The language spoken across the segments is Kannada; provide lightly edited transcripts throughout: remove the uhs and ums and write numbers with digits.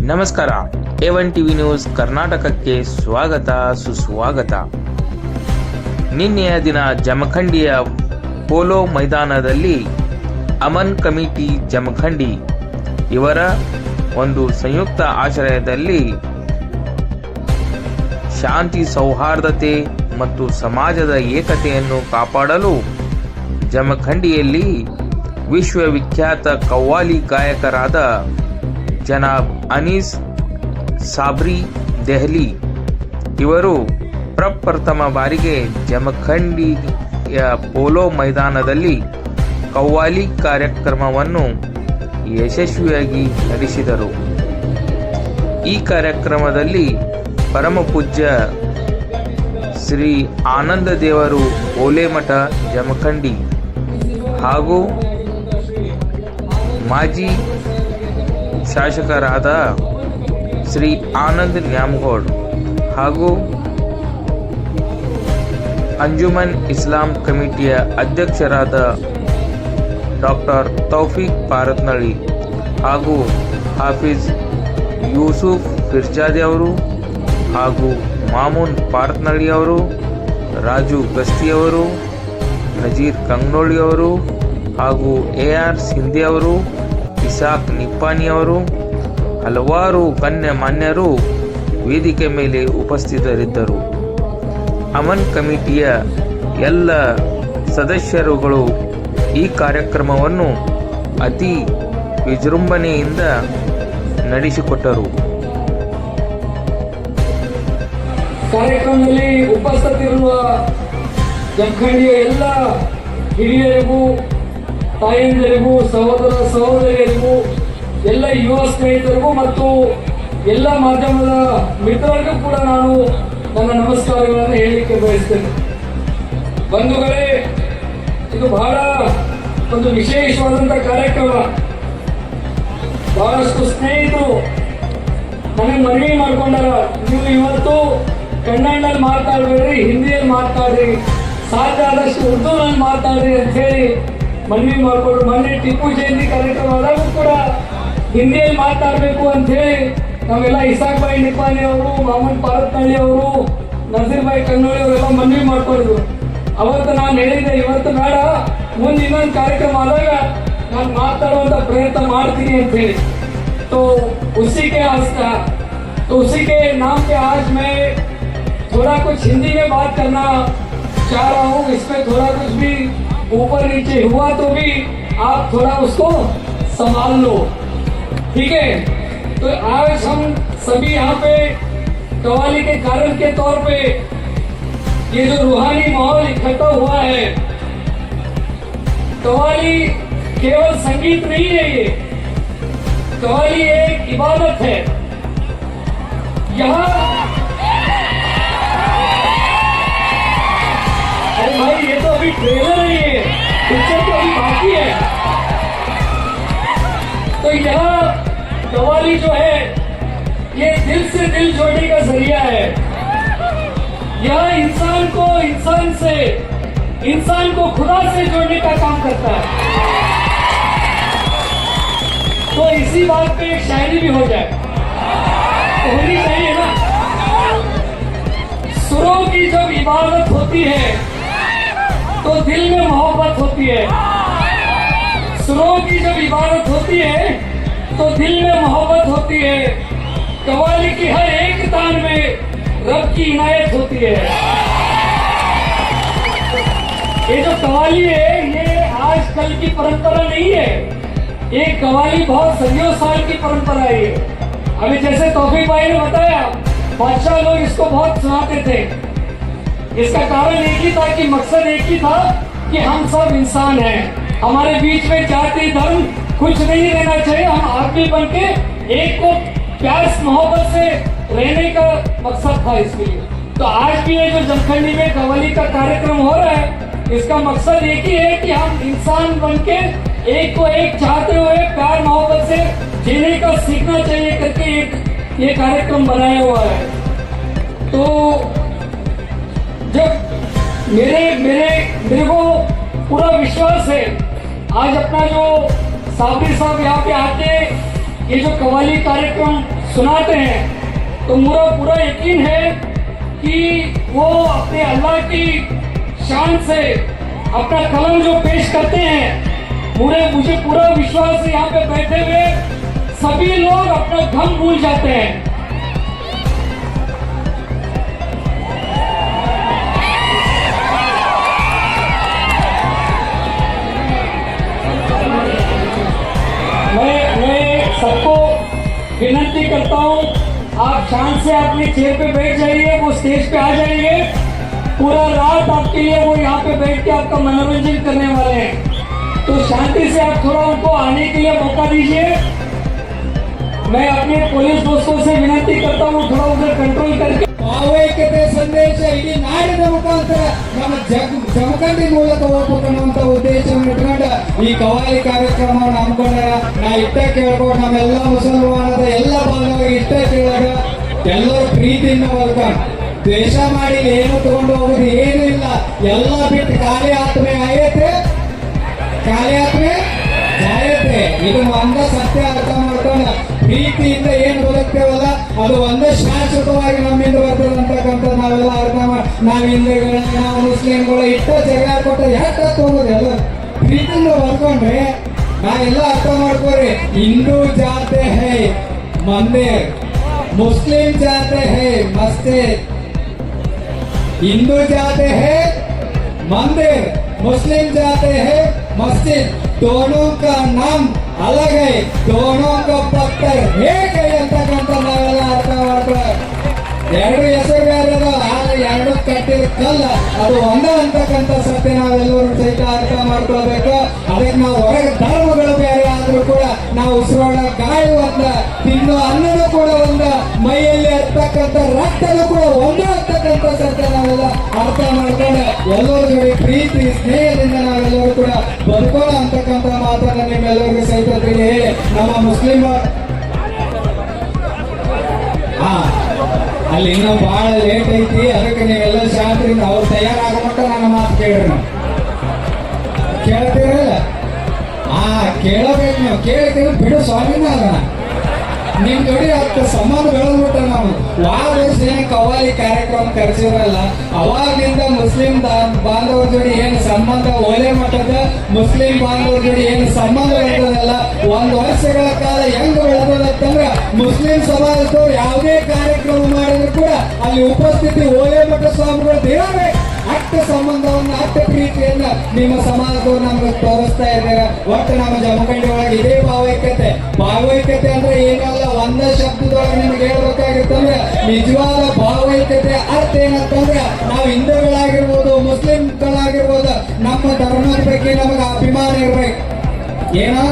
ನಮಸ್ಕಾರ. A1 ಟಿವಿ ನ್ಯೂಸ್ ಕರ್ನಾಟಕಕ್ಕೆ ಸ್ವಾಗತ ಸುಸ್ವಾಗತ. ನಿನ್ನೆಯ ದಿನ ಜಮಖಂಡಿಯ ಪೋಲೋ ಮೈದಾನದಲ್ಲಿ ಅಮನ್ ಕಮಿಟಿ ಜಮಖಂಡಿ ಇವರ ಒಂದು ಸಂಯುಕ್ತ ಆಶ್ರಯದಲ್ಲಿ ಶಾಂತಿ ಸೌಹಾರ್ದತೆ ಮತ್ತು ಸಮಾಜದ ಏಕತೆಯನ್ನು ಕಾಪಾಡಲು ಜಮಖಂಡಿಯಲ್ಲಿ ವಿಶ್ವವಿಖ್ಯಾತ ಕವ್ವಾಲಿ ಗಾಯಕರಾದ ಜನಾಬ್ ಅನೀಸ್ ಸಾಬ್ರಿ ದೆಹಲಿ ಇವರು ಪ್ರಪ್ರಥಮ ಬಾರಿಗೆ ಜಮಖಂಡಿಯ ಪೋಲೋ ಮೈದಾನದಲ್ಲಿ ಕವ್ವಾಲಿ ಕಾರ್ಯಕ್ರಮವನ್ನು ಯಶಸ್ವಿಯಾಗಿ ನಡೆಸಿದರು. ಈ ಕಾರ್ಯಕ್ರಮದಲ್ಲಿ ಪರಮಪೂಜ್ಯ ಶ್ರೀ ಆನಂದ ದೇವರು ಓಲೆಮಠ ಜಮಖಂಡಿ ಹಾಗೂ ಮಾಜಿ ಶಾಸಕರಾದ ಶ್ರೀ ಆನಂದ್ ನ್ಯಾಮಗೌಡ್ ಹಾಗೂ ಅಂಜುಮನ್ ಇಸ್ಲಾಂ ಕಮಿಟಿಯ ಅಧ್ಯಕ್ಷರಾದ ಡಾಕ್ಟರ್ ತೌಫೀಕ್ ಪಾರತ್ನಳ್ಳಿ ಹಾಗೂ ಹಾಫೀಜ್ ಯೂಸುಫ್ ಫಿರ್ಜಾದಿ ಅವರು ಹಾಗೂ ಮಾಮೂನ್ ಪಾರತ್ನಳ್ಳಿ ಅವರು, ರಾಜು ಗಸ್ತಿಯವರು, ನಜೀರ್ ಕಂಗ್ನೋಳಿಯವರು ಹಾಗೂ AR ಸಿಂಧಿ ಅವರು, ಇಸಾಕ್ ನಿಪ್ಪಾಣಿಯವರು, ಹಲವಾರು ಗಣ್ಯಮಾನ್ಯರು ವೇದಿಕೆ ಮೇಲೆ ಉಪಸ್ಥಿತರಿದ್ದರು. ಅಮನ್ ಕಮಿಟಿಯ ಎಲ್ಲ ಸದಸ್ಯರುಗಳು ಈ ಕಾರ್ಯಕ್ರಮವನ್ನು ಅತಿ ವಿಜೃಂಭಣೆಯಿಂದ ನಡೆಸಿಕೊಟ್ಟರು. ಕಾರ್ಯಕ್ರಮದಲ್ಲಿ ಉಪಸ್ಥಿತರಿರುವ ಜಮಖಂಡಿಯ ಎಲ್ಲ ಹಿರಿಯರಿಗೂ, ತಾಯಂದಿರಿಗೂ, ಸಹೋದರ ಸಹೋದರಿಯರಿಗೂ, ಎಲ್ಲ ಯುವ ಸ್ನೇಹಿತರಿಗೂ ಮತ್ತು ಎಲ್ಲ ಮಾಧ್ಯಮದ ಮಿತ್ರರಿಗೂ ಕೂಡ ನಾನು ನನ್ನ ನಮಸ್ಕಾರಗಳನ್ನು ಹೇಳಲಿಕ್ಕೆ ಬಯಸ್ತೇನೆ. ಬಂಧುಗಳೇ, ಇದು ಬಹಳ ಒಂದು ವಿಶೇಷವಾದಂಥ ಕಾರ್ಯಕ್ರಮ. ಬಹಳಷ್ಟು ಸ್ನೇಹಿತರು ನನಗೆ ಮನವಿ ಮಾಡ್ಕೊಂಡಾರ, ನೀವು ಇವತ್ತು ಕನ್ನಡದಲ್ಲಿ ಮಾತಾಡಬೇಡ್ರಿ, ಹಿಂದಿಯಲ್ಲಿ ಮಾತಾಡ್ರಿ, ಸಾಧ್ಯ ಆದಷ್ಟು ಉರ್ದುನಲ್ಲಿ ಮಾತಾಡ್ರಿ ಅಂತ ಹೇಳಿ ಮನವಿ ಮಾಡಿಕೊಂಡು, ಮೊನ್ನೆ ಟಿಪ್ಪು ಜಯಂತಿ ಕಾರ್ಯಕ್ರಮ ಆದಾಗೂ ಕೂಡ ಹಿಂದಿಯಲ್ಲಿ ಮಾತಾಡಬೇಕು ಅಂತ ಹೇಳಿ ನಾವೆಲ್ಲ ಇಸಾಕ್ ಭಾಯಿ ನಿಪ್ಪಾಣಿ ಅವರು, ಮಾಮೂನ್ ಪಾರತ್ನಳ್ಳಿ ಅವರು, ನಜೀರ್ ಭಾಯಿ ಕನ್ನೋಳಿ ಅವರೆಲ್ಲ ಮನವಿ ಮಾಡ್ಕೊಂಡಿದ್ರು. ಅವತ್ತು ನಾನು ಹೇಳಿದ್ದೆ, ಇವತ್ತು ಬೇಡ, ಮುಂದೆ ಇನ್ನೊಂದು ಕಾರ್ಯಕ್ರಮ ಆದಾಗ ನಾನು ಮಾತಾಡುವಂತ ಪ್ರಯತ್ನ ಮಾಡ್ತೀನಿ ಅಂತ ಹೇಳಿ. तो उसी के नाम पे आज मैं थोड़ा कुछ हिंदी में बात करना चाह रहा हूँ. इसमें थोड़ा कुछ भी ऊपर नीचे हुआ तो भी आप थोड़ा उसको संभाल लो, ठीक है. तो आज हम सभी यहाँ पे कव्वाली के कारण के तौर पे ये जो रूहानी माहौल इकट्ठा हुआ है, कव्वाली केवल संगीत नहीं है, ये कव्वाली एक इबादत है. यहाँ अरे भाई, ये तो अभी ट्रेलर है, ये पिक्चर तो अभी बाकी है. तो यहाँ कव्वाली जो है ये दिल से दिल जोड़ने का जरिया है. यह इंसान को खुदा से जोड़ने का काम करता है. तो इसी बात पे एक शायरी भी हो जाए तो होनी चाहिए ना. सुरों की जब इबादत होती है तो दिल में मोहब्बत होती है. सुरों की जब इबादत होती है तो दिल में मोहब्बत होती है. कव्वाली की हर एक तान में रब की इनायत होती है. ये जो कव्वाली है ये आजकल की परंपरा नहीं है. ये कव्वाली बहुत सदियों साल की परंपरा है. अभी जैसे तौफीक भाई ने बताया, बादशाह लोग इसको बहुत सुनाते थे. इसका कारण एक ही था कि मकसद एक ही था कि हम सब इंसान हैं, हमारे बीच में जाति धर्म कुछ नहीं रहना चाहिए, हम आदमी बन के एक को प्यार मोहब्बत से रहने का मकसद था इसके लिए. तो आज भी ये जो जमखंडी में कव्वाली का कार्यक्रम हो रहा है, इसका मकसद एक ही है कि हम इंसान बन के एक को एक चाहते हुए प्यार मोहब्बत से जीने का सीखना चाहिए करके एक ये कार्यक्रम बनाया हुआ है. तो जब मेरे को पूरा विश्वास है, आज अपना जो साबरी साहब यहाँ पे आके ये जो कव्वाली कार्यक्रम सुनाते हैं तो मुझे पूरा यकीन है कि वो अपने अल्लाह की शान से अपना कलम जो पेश करते हैं, मुझे पूरा विश्वास है यहाँ पे बैठे हुए सभी लोग अपना गम भूल जाते हैं। मैं सबको विनती करता हूँ, आप शांत से अपनी चेयर पे बैठ जाइए, वो स्टेज पे आ जाएंगे। पूरा रात आपके लिए वो यहाँ पे बैठ के आपका मनोरंजन करने वाले हैं, तो शांति से आप थोड़ा उनको आने के लिए मौका दीजिए। मैं अपने पुलिस दोस्तों से विनती करता हूँ थोड़ा उधर कंट्रोल करके ಭಾವೈಕ್ಯತೆ ಸಂದೇಶ ಇಡೀ ನಾಡಿನ ಮುಖಾಂತರ ನಮ್ಮ ಜಮಖಂಡಿ ಮೂಲಕ ಹೋಗ್ಬೇಕನ್ನುವಂತ ಉದ್ದೇಶವನ್ನು ಇಟ್ಕೊಂಡು ಈ ಕವಾಲಿ ಕಾರ್ಯಕ್ರಮವನ್ನು ಹಮ್ಮಿಕೊಂಡಾರ. ನಾ ಇಷ್ಟ ಕೇಳ್ಕೊಂಡು ನಮ್ಮೆಲ್ಲ ಮುಸಲ್ಮಾನದ ಎಲ್ಲ ಬಾಂಧವರಿಗೆ ಇಷ್ಟ ಕೇಳಾಗ ಎಲ್ಲರೂ ಪ್ರೀತಿಯಿಂದ ಬರ್ಕೊಂಡು ದ್ವೇಷ ಮಾಡಿ ಏನು ತಗೊಂಡು ಹೋಗೋದು ಏನೂ ಇಲ್ಲ, ಎಲ್ಲ ಬಿಟ್ಟು ಖಾಲಿ ಆತ್ಮೆ ಆಯತ್ತೆ, ಖಾಲಿ ಆತ್ಮೆ ಜಾಯತ್ತೆ. ಇದು ಒಂದ ಸತ್ಯ ಅರ್ಥ ಮಾಡ್ಕೊಂಡು ಪ್ರೀತಿಯಿಂದ ಏನ್ ಬದುಕ್ತೇವಲ್ಲ ಅದು ಒಂದೇ ಶಾಶ್ವತವಾಗಿ ನಮ್ಮಿಂದ ಬರ್ತದೆ ಅಂತಕ್ಕಂಥ ನಾವೆಲ್ಲ ಅರ್ಥ ಮಾಡಿ ನಾವು ಹಿಂದೂಗಳು ನಾವು ಮುಸ್ಲಿಂಗಳು ಇಷ್ಟ ಜಗಳ ಕೊಟ್ಟ ಯಾಕೆ ಹೋಗೋದು ಎಲ್ಲ ಪ್ರೀತಿಯಿಂದ ಬರ್ಕೊಂಡ್ರೆ ನಾವೆಲ್ಲ ಅರ್ಥ ಮಾಡ್ಕೋರಿ. ಹಿಂದೂ ಜಾತೆ ಹೈ ಮಂದಿರ್, ಮುಸ್ಲಿಂ जाते हैं मस्जिद, हिंदू जाते हैं मंदिर, मुस्लिम जाते हैं मस्जिद, दोनों का नाम अलग है, दोनों का पत्थर एक है ಅಂತಕ್ಕಂಥ ನಾವೆಲ್ಲ ಅರ್ಥ ಮಾಡ್ತಾರೆ. ಎರಡು ಹೆಸರು ಬೇರೆ ಆದ್ರೆ ಎರಡು ಕಟ್ಟಿದ ಕಲ್ಲ ಅದು ಒಂದೇ ಅಂತಕ್ಕಂಥ ಸತ್ಯ ನಾವೆಲ್ಲರೂ ಸಹಿತ ಅರ್ಥ ಮಾಡ್ಕೊಳ್ಬೇಕು. ಅದಕ್ಕೆ ನಾವು ಹೊರಗೆ ಧರ್ಮಗಳು ಬೇರೆ ಆದ್ರೂ ಕೂಡ ನಾವು ಉಸಿರೋಡ ಗಾಳಿ ಒಂದ, ತಿನ್ನೋ ಅನ್ನನೂ ಕೂಡ ಒಂದ, ಮೈಯಲ್ಲಿ ಇರ್ತಕ್ಕಂಥ ರಕ್ತನೂ ಕೂಡ ಒಂದೇ ಅಂತಕ್ಕಂಥ ಸತ್ಯ ನಾವೆಲ್ಲ ಅರ್ಥ ಮಾಡ್ಕೊಂಡು ಎಲ್ಲರ ಜೊತೆ ಪ್ರೀತಿ ಸ್ನೇಹದಿಂದ ನಾವೆಲ್ಲರೂ ಕೂಡ ಬದುಕೋಣ ಅಂತಕ್ಕಂಥ ಮಾತನ್ನ ನಿಮ್ಮೆಲ್ಲರಿಗೂ ಸಹಿತ ಹೇಳಿ ನಮ್ಮ ಮುಸ್ಲಿಂ ಅಲ್ಲಿ ಇನ್ನೂ ಬಹಳ ಲೇಟ್ ಐತಿ, ಅದಕ್ಕೆ ನೀವೆಲ್ಲ ಶಾಂತಿಯಿಂದ ಅವ್ರು ತಯಾರಾಗಮಟ್ಟ ನನ್ನ ಮಾತು ಕೇಳ್ರಿ. ಕೇಳ್ತೀರಲ್ಲ ಕೇಳಬೇಕು, ನೀವು ಕೇಳ್ತೀವಿ ಬಿಡು ಸ್ವಾಮಿನ ಅದನ್ನ ನಿಮ್ ಜೋಡಿ ಹತ್ತು ಸಂಬಂಧ ಬೆಳೆದ್ಬಿಟ್ಟ. ನಾವು ವರ್ಷ ಏನ್ ಕವಾಲಿ ಕಾರ್ಯಕ್ರಮ ಕರೆಸಿರಲ್ಲ ಅವಾಗ್ಲಿಂದ ಮುಸ್ಲಿಂ ಬಾಂಧವರ ಜೋಡಿ ಏನು ಸಂಬಂಧ ಒಲೆ ಮಟ್ಟದ ಮುಸ್ಲಿಂ ಬಾಂಧವರ ಜೋಡಿ ಏನು ಸಂಬಂಧ ಬೆಳೆದಲ್ಲ ಒಂದ್ ವರ್ಷಗಳ ಕಾಲ ಹೆಂಗ್ ಬೆಳೆದಂತಂದ್ರ ಮುಸ್ಲಿಂ ಸಮಾಜದವ್ರು ಯಾವುದೇ ಕಾರ್ಯಕ್ರಮ ಮಾಡಿದ್ರು ಕೂಡ ಅಲ್ಲಿ ಉಪಸ್ಥಿತಿ ಓಲೆ ಮಠ ಸ್ವಾಮಿಗಳು ದೇವರೇ ಅಷ್ಟ ಸಂಬಂಧವನ್ನ ಅಷ್ಟ ಪ್ರೀತಿಯನ್ನ ನಿಮ್ಮ ಸಮಾಜದವ್ರು ನಮ್ಗೆ ತೋರಿಸ್ತಾ ಇದ್ದಾರೆ. ಒಟ್ಟು ನಮ್ಮ ಜಮಖಂಡಿ ಒಳಗೆ ಇದೇ ಭಾವೈಕ್ಯತೆ ಅಂದ್ರೆ ಏನಲ್ಲ ಒಂದೇ ಶಬ್ದದೊಳಗೆ ನಿಮ್ಗೆ ಹೇಳ್ಬೇಕಾಗಿತ್ತಂದ್ರೆ ನಿಜವಾದ ಭಾವೈಕ್ಯತೆ ಅರ್ಥ ಏನಂತಂದ್ರೆ ನಾವು ಹಿಂದೂಗಳಾಗಿರ್ಬೋದು ಮುಸ್ಲಿಂಗಳಾಗಿರ್ಬೋದು ನಮ್ಮ ಧರ್ಮದ ಬಗ್ಗೆ ನಮಗೆ ಅಭಿಮಾನ ಇರ್ಬೇಕು. ಏನೋ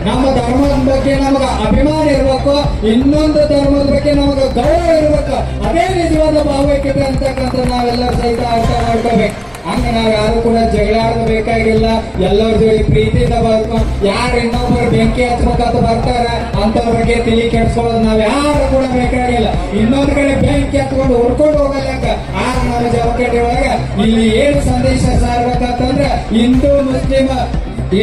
ನಮ್ಮ ಧರ್ಮದ ಬಗ್ಗೆ ನಮಗ ಅಭಿಮಾನ ಇರ್ಬೇಕು, ಇನ್ನೊಂದು ಧರ್ಮದ ಬಗ್ಗೆ ನಮಗ ಗೌರವ ಇರ್ಬೇಕು. ಅದೇ ನಿಜವಾದ ಭಾವೈಕ್ಯತೆ ಅಂತಕ್ಕಂಥ ನಾವೆಲ್ಲರೂ ಸಹಿತ ಅರ್ಥ ಮಾಡ್ಕೋಬೇಕು. ಹಂಗ ನಾವ್ ಯಾರು ಕೂಡ ಜಗಳ ಆಡಬೇಕಾಗಿಲ್ಲ, ಎಲ್ಲರ ಜೋಡಿ ಪ್ರೀತಿಯಿಂದ ಬರ್ಕೊಂಡು ಯಾರು ಇನ್ನೊಬ್ಬರು ಬೆಂಕಿ ಹಚ್ಬೇಕಂತ ಬರ್ತಾರ ಅಂತವ್ರ ಬಗ್ಗೆ ತಿಳಿ ಕೆಡ್ಸ್ಕೊಳ್ಳೋದು ನಾವ್ ಯಾರು ಕೂಡ ಬೇಕಾಗಿಲ್ಲ. ಇನ್ನೊಂದ್ ಕಡೆ ಬೆಂಕಿ ಹತ್ಕೊಂಡು ಹುಡ್ಕೊಂಡು ಹೋಗಲ್ಲ. ಆಗ ನಮ್ಮ ಜಮಖಂಡಿ ಒಳಗ ಇಲ್ಲಿ ಏನು ಸಂದೇಶ ಸಾರ್ಬೇಕಂತಂದ್ರ ಹಿಂದೂ ಮುಸ್ಲಿಂ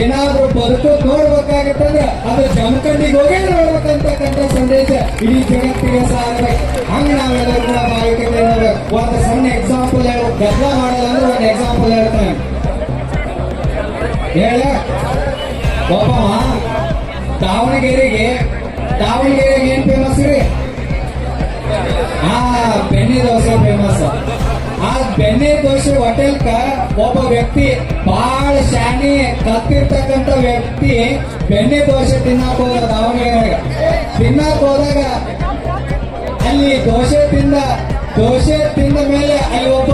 ಏನಾದ್ರೂ ಬದುಕು ನೋಡ್ಬೇಕಾಗತ್ತಂದ್ರ ಅದು ಜಮಖಂಡಿಗೆ ಹೋಗೇ ನೋಡ್ಬೇಕಂತಕ್ಕಂಥ ಸಂದೇಶ ಇಡೀ ಜಗತ್ತಿಗೆ ಸಾರ್ಬೇಕು. ಹಂಗ ನಾವೆಲ್ಲರೂ ಕೂಡ ಭಾವೈಕ್ಯತೆ ಒಂದು ಸಣ್ಣ ಎಕ್ಸಾಂಪಲ್ ಗದ್ಲ ಮಾಡಲ್ಲ ಅಂದ್ರೆ ಒಂದು ಎಕ್ಸಾಂಪಲ್ ಹೇಳ್ತಾನೆ. ಹೇಳ ಒಬ್ಬವ ದಾವಣಗೆರೆಗೆ ಏನ್ ಫೇಮಸ್ ರೀ? ಬೆಣ್ಣೆ ದೋಸೆ ಫೇಮಸ್. ಆ ಬೆಣ್ಣೆ ದೋಸೆ ಹೋಟೆಲ್ಕ ಒಬ್ಬ ವ್ಯಕ್ತಿ ಬಹಳ ಶಾಣಿ ಕತ್ತಿರ್ತಕ್ಕಂಥ ವ್ಯಕ್ತಿ ಬೆಣ್ಣೆ ದೋಸೆ ತಿನ್ನಕ್ ಹೋದ. ದಾವಣಗೆರೆಗೆ ತಿನ್ನಕ್ ಹೋದಾಗ ಅಲ್ಲಿ ದೋಸೆ ತಿಂದ ಮೇಲೆ ಅಲ್ಲಿ ಒಬ್ಬ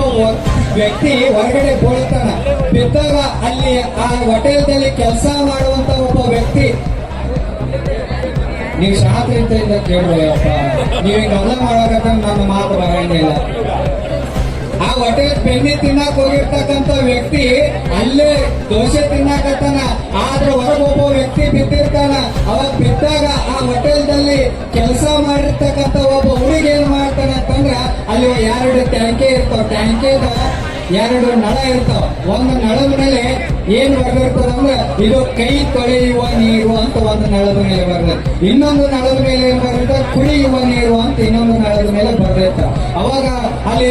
ವ್ಯಕ್ತಿ ಹೊರಗಡೆ ಬೀಳ್ತಾನ. ಬಿದ್ದಾಗ ಅಲ್ಲಿ ಆ ಹೋಟೆಲ್ದಲ್ಲಿ ಕೆಲಸ ಮಾಡುವಂತ ಒಬ್ಬ ವ್ಯಕ್ತಿ, ನೀವು ಶಾಂತಿಯಿಂದ ಕೇಳುವಪ್ಪ, ನೀವು ಹಿಂಗೆಲ್ಲ ಮಾಡೋಕಂತ ನನ್ನ ಮಾತು ಬರಂಗಿಲ್ಲ. ಆ ಹೋಟೆಲ್ ಬೆಣ್ಣೆ ತಿನ್ನಕ್ ಹೋಗಿರ್ತಕ್ಕಂಥ ವ್ಯಕ್ತಿ ಅಲ್ಲೇ ದೋಸೆ ತಿನ್ನಕತ್ತಾನ. ಆದ್ರೆ ಹೊರಗೊಬ್ಬ ವ್ಯಕ್ತಿ ಬಿದ್ದಿರ್ತಾನ. ಅವಾಗ ಬಿದ್ದಾಗ ಆ ಹೋಟೆಲ್ದಲ್ಲಿ ಕೆಲಸ ಮಾಡಿರ್ತಕ್ಕಂಥ ಒಬ್ಬ ಹುಡುಗಿ ಏನ್ ಮಾಡ್ತಾನೆ ಅಂತಂದ್ರ ಅಲ್ಲಿ 2 ಟ್ಯಾಂಕಿ ಇರ್ತಾವ. ಟ್ಯಾಂಕಿದ ಎರಡು ನಳ ಇರ್ತಾವ. ಒಂದು ನಳದ ಮೇಲೆ ಏನ್ ಬರ್ದಿರ್ತದ ಅಂದ್ರೆ ಇದು ಕೈ ತೊಳೆಯುವ ನೀರು ಅಂತ ಒಂದು ನಳದ ಮೇಲೆ ಬರ್ತದೆ. ಇನ್ನೊಂದು ನಳದ ಮೇಲೆ ಏನ್ ಬರ್ತದೆ, ಕುಡಿಯುವ ನೀರು ಅಂತ ಇನ್ನೊಂದು ನಳದ ಮೇಲೆ ಬರ್ತೈತ. ಅವಾಗ ಅಲ್ಲಿ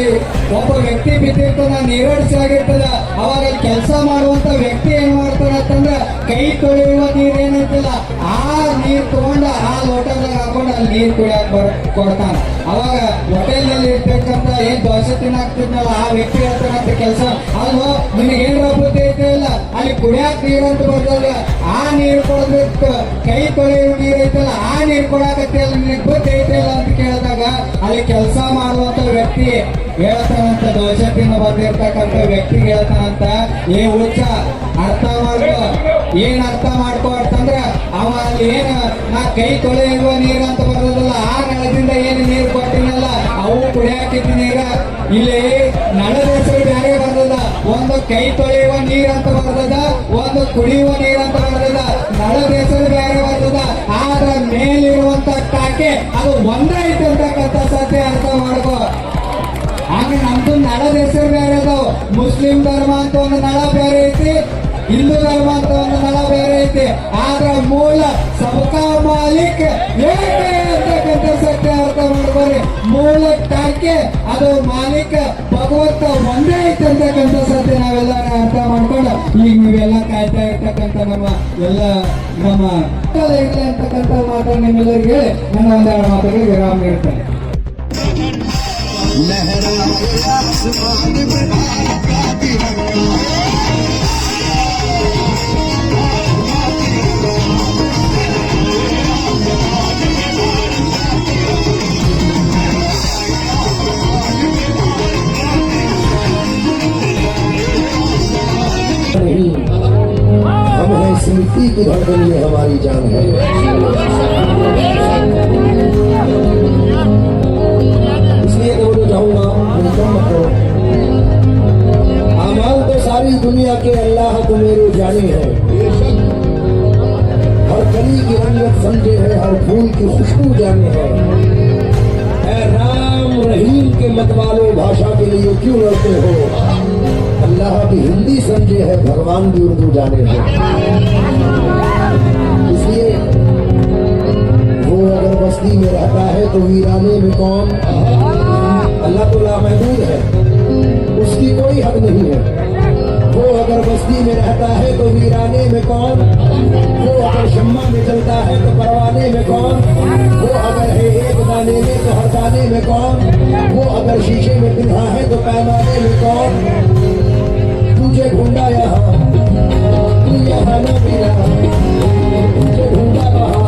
ಒಬ್ಬ ವ್ಯಕ್ತಿ ಬಿದ್ದಿರ್ತದ, ನೀರಡಿಸಾಗಿರ್ತದ. ಅವಾಗ ಕೆಲಸ ಮಾಡುವಂತ ವ್ಯಕ್ತಿ ಏನ್ ಮಾಡ್ತಾನ ಅಂತಂದ್ರೆ ಕೈ ತೊಳೆಯುವ ನೀರ್ ಏನೈತಿಲ್ಲ ಆ ನೀರ್ ತಗೊಂಡ ಆ ಲೋಟದಾಗ ಹಾಕೊಂಡು ಅಲ್ಲಿ ನೀರ್ ಕುಡಿಯಾಕ ಕೊಡ್ತಾನ. ಅವಾಗ ಹೋಟೆಲ್ ನಲ್ಲಿ ಇರ್ತಕ್ಕಂತ ಏನ್ ದೋಸೆ ತಿನ್ನಾಕ್ತಿದ್ನಲ್ಲ ಆ ವ್ಯಕ್ತಿ ಹೇಳ್ತಾನಂತ ಕೆಲಸ, ಅಲ್ವೋ ನಿನಗೆ ಏನ್ ಬುದ್ಧಿ ಐತೆ ಇಲ್ಲ, ಅಲ್ಲಿ ಕುಡಿಯಾಕ ನೀರು ಅಂತ ಬರ್ತಲ್ಲ ಆ ನೀರು ಕೊಡ್ಬೇಕು, ಕೈ ತೊಳೆಯುವ ನೀರ್ ಐತಲ್ಲ ಆ ನೀರ್ ಕೊಡಾಕತ್ತಿಲ್ಲ, ನಿನಗೆ ಬುದ್ಧಿ ಐತೆ ಇಲ್ಲ ಅಂತ ಕೇಳಿದಾಗ ಅಲ್ಲಿ ಕೆಲಸ ಮಾಡುವಂತ ವ್ಯಕ್ತಿ ಹೇಳ್ತಾನಂತ, ದೋಸೆ ತಿನ್ನ ಬಂದಿರ್ತಕ್ಕಂಥ ವ್ಯಕ್ತಿ ಹೇಳ್ತಾನಂತ, ಏ ಹುಚ್ಚ ಅರ್ಥ ಮಾಡ್ಕೋ. ಏನ್ ಅರ್ಥ ಮಾಡ್ಕೋ ಅಂತಂದ್ರ ಅವ ಅಲ್ಲಿ ಏನ ನಾ ಕೈ ತೊಳೆಯುವ ನೀರ್ ಅಂತ ಬರೋದಲ್ಲ ಆ ನಳದಿಂದ ಏನು ನೀರು ಕೊಟ್ಟಿನಲ್ಲ ಅವು ಕುಡಿಯಾಕಿದ್ದ ನೀರ. ಇಲ್ಲಿ ನಳದ ಹೆಸರು ಬೇರೆ ಬರ್ತದ, ಒಂದು ಕೈ ತೊಳೆಯುವ ನೀರ್ ಅಂತ ಬರ್ತದ, ಒಂದು ಕುಡಿಯುವ ನೀರ್ ಅಂತ ಬರ್ತದ. ನಳದ ಹೆಸರು ಬೇರೆ ಬರ್ತದ, ಆದ್ರ ಮೇಲಿರುವಂತ ಟಾಕೆ ಅದು ಒಂದೇ ಐತೆ ಅಂತಕ್ಕಂಥ ಸತ್ಯ ಅರ್ಥ ಮಾಡ್ಕೋ. ಹಾಗೆ ನಮ್ದು ನಳದ ಹೆಸರು ಬೇರೆ ಅದಾವ. ಮುಸ್ಲಿಂ ಧರ್ಮ ಅಂತ ಒಂದು ನಳ ಬೇರೆ ಐತಿ, ಹಿಂದೂ ಧರ್ಮ ಅಂತ ಒಂದು ನಳ ಬೇರೆ ಐತಿ. ಆದ್ರ ಮೂಲ ಸಬಕಾ ಮಾಲಿಕ್ ಏಕೆ ಅಂತಕ್ಕಂಥ ಸತ್ಯ ಅರ್ಥ ಮಾಡ್ಕೋರಿ. ಮೂಲ ಟಾಕೆ ಅದು ಮಾಲೀಕ ಭಗವಂತ ಒಂದೇ ಐತಿ ಅಂತಕ್ಕಂಥ ಸತ್ಯ ನಾವೆಲ್ಲ ಅರ್ಥ ಮಾಡ್ಕೊಂಡು ಈಗ ನೀವೆಲ್ಲ ಕಾಯ್ತಾ ಇರ್ತಕ್ಕಂಥ ನಮ್ಮ ಇರ್ಲಿ ಅಂತಕ್ಕಂಥ ಮಾತನ್ನು ನಿಮ್ಮೆಲ್ಲರಿಗೆ ನನ್ನ ಒಂದೆರಡು ಮಾತುಗಳಿಗೆ ವಿರಾಮ ನೀಡ್ತೇನೆ. हम हैं स्मृति की धड़कन, ये हमारी जान है। इसलिए तो बोलो चाहूंगा आमाल तो सारी दुनिया के अल्लाह को मेरे जाने हैं। हर कली की रंगत समझे है, हर फूल की खुशबू जाने है। ऐ राम रहीम के मतवालों भाषा के लिए क्यों लड़ते हो? अल्लाह की हिंदी समझे है, भगवान भी उर्दू जाने हैं। इसलिए वो अगर बस्ती में रहता है तो वीराने में कौन? अल्लाह तो लामहदूद है, उसकी कोई हद नहीं है। वो अगर बस्ती में रहता है तो वीराने में कौन? वो अगर शम्मा में चलता है तो परवाने में कौन? वो अगर है एक दाने में तो हर दाने में कौन? वो अगर शीशे में पिघला है तो पैमाने में कौन? तुझे ढूंढा यहाँ, तू यहाँ न मिला, तुझे ढूंढा कहाँ?